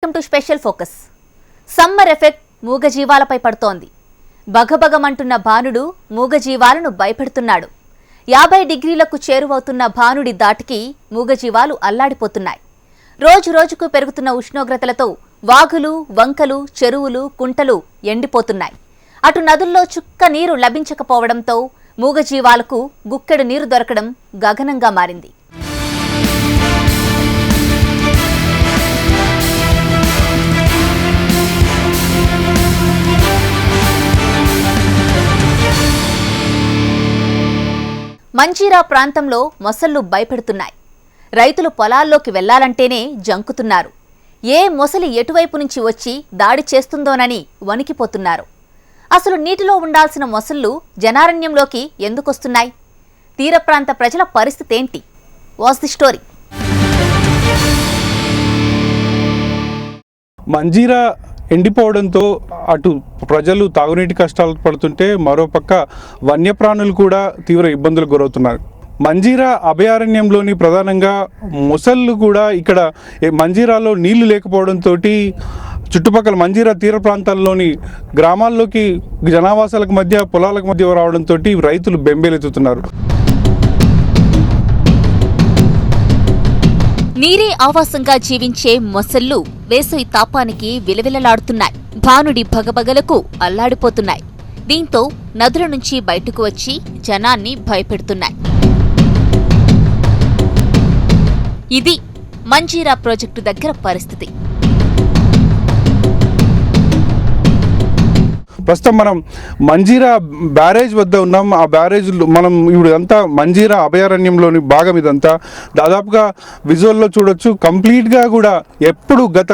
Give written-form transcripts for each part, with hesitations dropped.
Welcome to special focus. Summer effect మూగజీవాలపై పడుతోంది. బగబగమంటున్న భానుడు మూగజీవాలను భయపెడుతున్నాడు. 50 డిగ్రీలకు చేరువవుతున్న భానుడి దాటికి మూగజీవాలు అల్లాడిపోతున్నాయి. రోజు రోజుకు పెరుగుతున్న ఉష్ణోగ్రతలతో వాగులు, వంకలు, చెరువులు, కుంటలు ఎండిపోతున్నాయి. అటు నదుల్లో చుక్క నీరు లభించకపోవడంతో మూగజీవాలకు గుక్కెడు నీరు దొరకడం గగనంగా మారింది. మంజీరా ప్రాంతంలో మొసళ్లు భయపెడుతున్నాయి. రైతులు పొలాల్లోకి వెళ్లాలంటేనే జంకుతున్నారు. ఏ మొసలి ఎటువైపు నుంచి వచ్చి దాడి చేస్తుందోనని వణికిపోతున్నారు. అసలు నీటిలో ఉండాల్సిన మొసళ్లు జనారణ్యంలోకి ఎందుకొస్తున్నాయి? తీర ప్రాంత ప్రజల పరిస్థితి ఏంటి? What's the story? మంజీరా ఎండిపోవడంతో అటు ప్రజలు తాగునీటి కష్టాలు పడుతుంటే మరోపక్క వన్యప్రాణులు కూడా తీవ్ర ఇబ్బందులకు గురవుతున్నారు. మంజీరా అభయారణ్యంలోని ప్రధానంగా మొసళ్ళు కూడా ఇక్కడ మంజీరాలో నీళ్లు లేకపోవడంతో చుట్టుపక్కల మంజీరా తీర ప్రాంతాల్లోని గ్రామాల్లోకి జనావాసాలకు మధ్య పొలాలకు మధ్య రావడంతో రైతులు బెంబేలెత్తుతున్నారు. నీరే ఆవాసంగా జీవించే మొసళ్ళు వేసవి తాపానికి విలవిలలాడుతున్నాయి. భానుడి భగభగలకు అల్లాడిపోతున్నాయి. దీంతో నదుల నుంచి బయటకు వచ్చి జనాన్ని భయపెడుతున్నాయి. ఇది మంజీరా ప్రాజెక్టు దగ్గర పరిస్థితి. ప్రస్తుతం మనం మంజీరా బ్యారేజ్ వద్ద ఉన్నాం. ఆ బ్యారేజ్ మనం ఇప్పుడు అంతా మంజీరా అభయారణ్యంలోని భాగం ఇదంతా. దాదాపుగా విజువల్లో చూడొచ్చు. కంప్లీట్గా కూడా ఎప్పుడు గత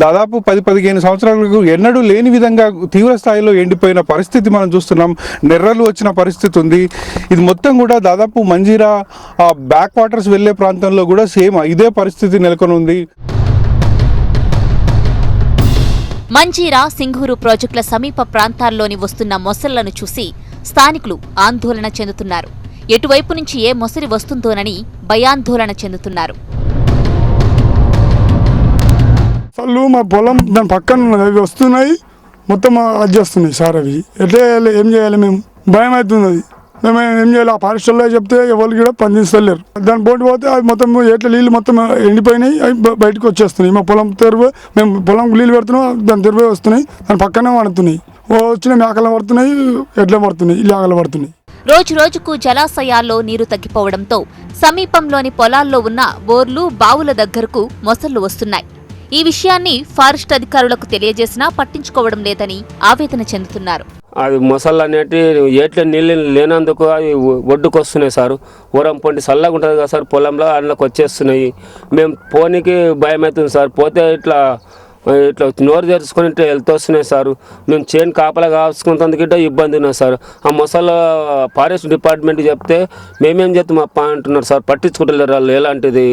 దాదాపు 10-15 సంవత్సరాలకు ఎన్నడూ లేని విధంగా తీవ్ర స్థాయిలో ఎండిపోయిన పరిస్థితి మనం చూస్తున్నాం. నెర్రలు వచ్చిన పరిస్థితి ఉంది. ఇది మొత్తం కూడా దాదాపు మంజీరా బ్యాక్ వాటర్స్ వెళ్ళే ప్రాంతంలో కూడా సేమ్ ఇదే పరిస్థితి నెలకొని ఉంది. మంజీరా, సింగూరు ప్రాజెక్టుల సమీప ప్రాంతాల్లోని వస్తున్న మొసళ్లను చూసి స్థానికులు ఆందోళన చెందుతున్నారు. ఎటువైపు నుంచి ఏ మొసలి వస్తుందోనని భయాందోళన చెందుతున్నారు. అసలు మా పొలం దాని పక్కన ఉన్నది, అవి వస్తున్నాయి మొత్తం అది చేస్తున్నాయి సార్. అవి ఎట్లా ఏం చేయాలి? మేము భయం అవుతుంది. అది మేము ఏం చేయాలి? ఆ ఫారెస్ట్లో చెప్తే ఎవరికి కూడా పనిచేస్తలేరు. దాని బోటు పోతే అవి మొత్తం ఎట్లా నీళ్ళు మొత్తం ఎండిపోయినాయి. అవి బయటకు వచ్చేస్తున్నాయి. మా పొలం తెరువు, మేము పొలం నీళ్ళు పెడుతున్నాం, దాని తెరువు వస్తున్నాయి. దాని పక్కనే పడుతున్నాయి. వచ్చిన మేకలు పడుతున్నాయి, ఎడ్ల పడుతున్నాయి, ఇలాగలు పడుతున్నాయి. రోజు రోజుకు జలాశయాల్లో నీరు తగ్గిపోవడంతో సమీపంలోని పొలాల్లో ఉన్న బోర్లు, బావుల దగ్గరకు మొసళ్లు వస్తున్నాయి. ఈ విషయాన్ని ఫారెస్ట్ అధికారులకు తెలియజేసినా పట్టించుకోవడం లేదని ఆవేదన చెందుతున్నారు. అది మొసళ్ళు అనేటి ఏట్ల నీళ్ళు లేనందుకు అవి ఒడ్డుకు వస్తున్నాయి సార్. ఊరం పొండి చల్లగా ఉంటుంది కదా సార్, పొలంలో అందులోకి వచ్చేస్తున్నాయి. మేము పోనీకి భయం అవుతుంది సార్. పోతే ఇట్లా నోరు తెరుచుకొని ఇట్లా వెళ్తొస్తున్నాయి సార్. మేము చేను కాపలా కాసుకున్నందుకు ఇట్లా ఇబ్బంది ఉన్నాయి సార్. ఆ మొసళ్ళ ఫారెస్ట్ డిపార్ట్మెంట్కి చెప్తే మేమేం చేస్తాం అప్ప అంటున్నారు సార్. పట్టించుకుంటలేరు వాళ్ళు ఎలాంటిది.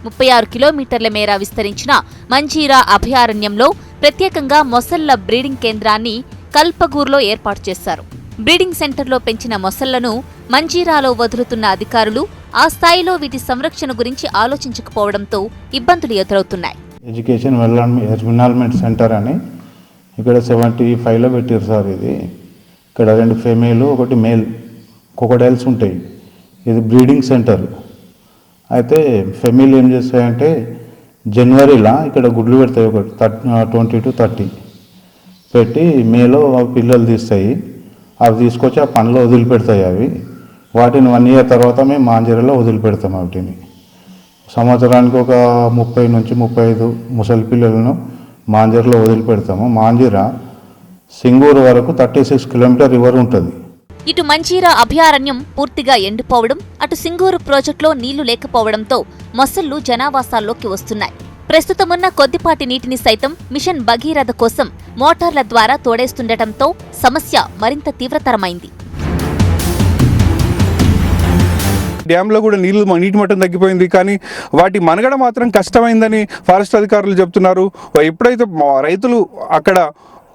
36 కిలోమీటర్ల మేర విస్తరించిన మంజీరా అభయారణ్యంలో ప్రత్యేకంగా మొసళ్ల బ్రీడింగ్ కేంద్రాన్ని కల్పగూర్లో ఏర్పాటు చేశారు. బ్రీడింగ్ సెంటర్లో పెంచిన మొసళ్లను మంజీరాలో వదులుతున్న అధికారులు ఆ స్థాయిలో వీటి సంరక్షణ గురించి ఆలోచించకపోవడంతో ఇబ్బందులు ఎదురవుతున్నాయి. ఎడ్యుకేషన్ ఎన్విరాన్మెంట్ సెంటర్ అని ఇక్కడ 75లో పెట్టారు సార్. ఇది ఇక్కడ 2 ఫీమేల్, 1 మేల్ క్రొకోడైల్స్ ఉంటాయి. ఇది బ్రీడింగ్ సెంటర్. అయితే ఫెమిల్ ఏం చేస్తాయంటే జనవరిలో ఇక్కడ గుడ్లు పెడతాయి. ఒక 20 to 30 పెట్టి మేలో పిల్లలు తీస్తాయి. అవి తీసుకొచ్చి ఆ పనిలో వదిలిపెడతాయి. అవి వాటిని 1 year తర్వాత మేము మాంజీరాలో వదిలిపెడతాం. వాటిని సంవత్సరానికి ఒక 30 నుంచి 35 ముసలి పిల్లలను మాంజీరాలో వదిలిపెడతాము. మాంజీరా సింగూరు వరకు 36 కిలోమీటర్ రివర్ ఉంటుంది. ఇటు మంజీరా అభయారణ్యం పూర్తిగా ఎండిపోవడం, అటు సింగూరు ప్రాజెక్టులో నీళ్లు లేకపోవడంతో మొసళ్లు జనావాసాల్లోకి వస్తున్నాయి. ప్రస్తుతమున్న కొద్దిపాటి నీటిని సైతం మిషన్ భగీరథ కోసం మోటార్ల ద్వారా తోడేస్తుండటంతో సమస్య మరింత తీవ్రతరమైంది. డ్యాంలో కూడా నీటి మట్టం తగ్గిపోయింది. కానీ వాటి మనుగడ మాత్రం కష్టమైందని ఫారెస్ట్ అధికారులు చెప్తున్నారు. ఎప్పుడైతే రైతులు అక్కడ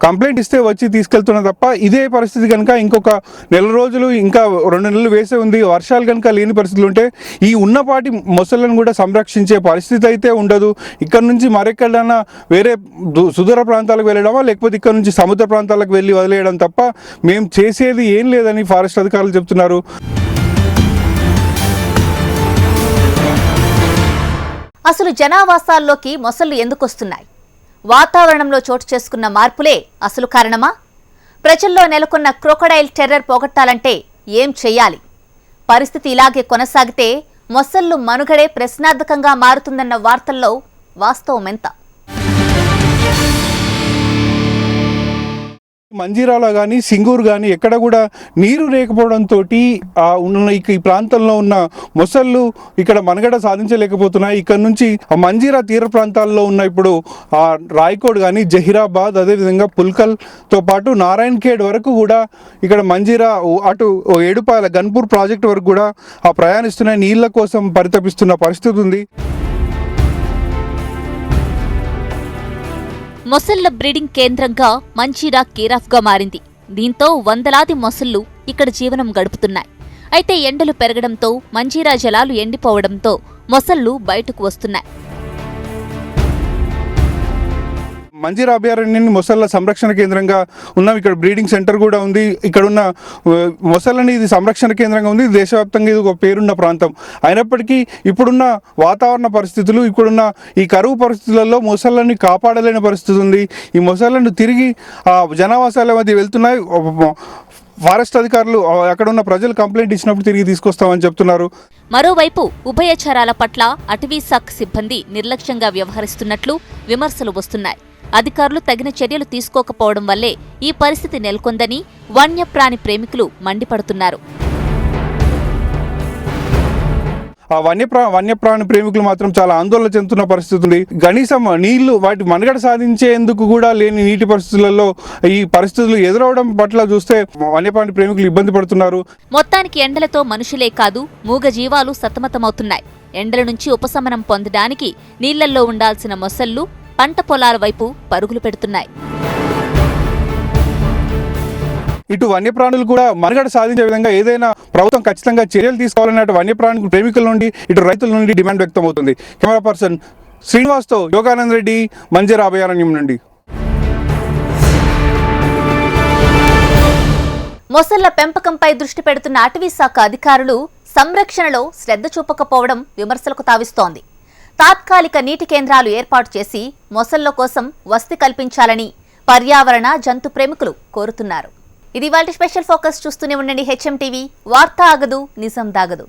కంప్లైంట్ ఇస్తే వచ్చి తీసుకెళ్తున్నా తప్ప ఇదే పరిస్థితి కనుక ఇంకొక నెల రోజులు ఇంకా 2 నెలలు వేసే ఉంది, వర్షాలు కనుక లేని పరిస్థితులు ఉంటే ఈ ఉన్నపాటి మొసళ్ళను కూడా సంరక్షించే పరిస్థితి అయితే ఉండదు. ఇక్కడ నుంచి మరెక్కడైనా వేరే సుదూర ప్రాంతాలకు వెళ్ళడమా లేకపోతే ఇక్కడ నుంచి సముద్ర ప్రాంతాలకు వెళ్ళి వదిలేయడం తప్ప మేము చేసేది ఏం లేదని ఫారెస్ట్ అధికారులు చెప్తున్నారు. అసలు జనావాసాల్లోకి మొసళ్ళు ఎందుకు వస్తున్నాయి? వాతావరణంలో చోటు చేసుకున్న మార్పులే అసలు కారణమా? ప్రజల్లో నెలకొన్న క్రొకడైల్ టెర్రర్ పోగొట్టాలంటే ఏం చెయ్యాలి? పరిస్థితి ఇలాగే కొనసాగితే మొసళ్ళు మనుగడే ప్రశ్నార్థకంగా మారుతుందన్న వార్తల్లో వాస్తవం ఎంత? మంజీరాలో కానీ సింగూరు కానీ ఎక్కడ కూడా నీరు లేకపోవడంతో ఉన్న ఈ ప్రాంతంలో ఉన్న మొసళ్ళు ఇక్కడ మనుగడ సాధించలేకపోతున్నాయి. ఇక్కడ నుంచి మంజీరా తీర ప్రాంతాల్లో ఉన్న ఇప్పుడు రాయకోడ్ కానీ జహీరాబాద్ అదేవిధంగా పుల్కల్తో పాటు నారాయణఖేడ్ వరకు కూడా ఇక్కడ మంజీరా అటు ఏడుపాయల గన్పూర్ ప్రాజెక్టు వరకు కూడా ప్రయాణిస్తున్నాయి, నీళ్ల కోసం పరితపిస్తున్న పరిస్థితి ఉంది. మొసళ్ల బ్రీడింగ్ కేంద్రంగా మంజీరా కేరాఫ్గా మారింది. దీంతో వందలాది మొసళ్ళు ఇక్కడ జీవనం గడుపుతున్నాయి. అయితే ఎండలు పెరగడంతో మంజీరా జలాలు ఎండిపోవడంతో మొసళ్ళు బయటకు వస్తున్నాయి. మంజీరా అభయారణ్యాన్ని మొసళ్ళ సంరక్షణ కేంద్రంగా ఉన్నాం. ఇక్కడ బ్రీడింగ్ సెంటర్ కూడా ఉంది. ఇక్కడ ఉన్న మొసళ్ళని ఇది సంరక్షణ కేంద్రంగా ఉంది. దేశవ్యాప్తంగా ఇది ఒక పేరున్న ప్రాంతం అయినప్పటికీ ఇప్పుడున్న వాతావరణ పరిస్థితులు, ఇప్పుడున్న ఈ కరువు పరిస్థితులలో మొసళ్ళని కాపాడలేని పరిస్థితి ఉంది. ఈ మొసళ్ళను తిరిగి జనావాసాల మధ్య వెళ్తున్నాయి. ఫారెస్ట్ అధికారులు అక్కడ ఉన్న ప్రజలు కంప్లైంట్ ఇచ్చినప్పుడు తిరిగి తీసుకొస్తామని చెప్తున్నారు. మరోవైపు ఉభయచరాల పట్ల అటవీ శాఖ సిబ్బంది నిర్లక్ష్యంగా వ్యవహరిస్తున్నట్లు విమర్శలు వస్తున్నాయి. అధికారులు తగిన చర్యలు తీసుకోకపోవడం వల్లే ఈ పరిస్థితి నెలకొందని వన్యప్రాణి ప్రేమికులు మండిపడుతున్నారు. వన్యప్రాణి ప్రేమికులు మాత్రం చాలా ఆందోళన చెందుతున్న పరిస్థితి ఉంది. కనీసం నీళ్లు వాటి మనుగడ సాధించేందుకు కూడా లేని నీటి పరిస్థితులలో ఈ పరిస్థితులు ఎదురవడం పట్ల చూస్తే వన్యప్రాణి ప్రేమికులు ఇబ్బంది పడుతున్నారు. మొత్తానికి ఎండలతో మనుషులే కాదు మూగ జీవాలు సతమతమవుతున్నాయి. ఎండల నుంచి ఉపశమనం పొందడానికి నీళ్లల్లో ఉండాల్సిన మొసళ్ళు పంట పొలాల వైపు పరుగులు పెడుతున్నాయి. ఇటు వన్యప్రాణులు కూడా మనుగడ సాధించే విధంగా ఏదైనా ప్రభుత్వం ఖచ్చితంగా చర్యలు తీసుకోవాలని అటు వన్యప్రాణి ప్రేమికుల నుండి ఇటు రైతుల నుండి డిమాండ్ వ్యక్తమవుతుంది. కెమెరా పర్సన్ శ్రీనివాస్తో యోగానంద్ రెడ్డి, మంజీరా అభయారణ్యం నుండి. మొసళ్ల పెంపకంపై దృష్టి పెడుతున్న అటవీ శాఖ అధికారులు సంరక్షణలో శ్రద్ధ చూపకపోవడం విమర్శలకు తావిస్తోంది. తాత్కాలిక నీటి కేంద్రాలు ఏర్పాటు చేసి మొసళ్ల కోసం వసతి కల్పించాలని పర్యావరణ జంతు ప్రేమికులు కోరుతున్నారు. ఇది వాళ్ళ స్పెషల్ ఫోకస్. చూస్తూనే ఉండండి హెచ్ఎం టీవీ. వార్త ఆగదు, నిజం దాగదు.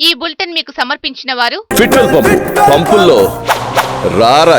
ఈ బులెటిన్ మీకు సమర్పించిన వారు ఫిట్వెల్ పంపుల్లో రారా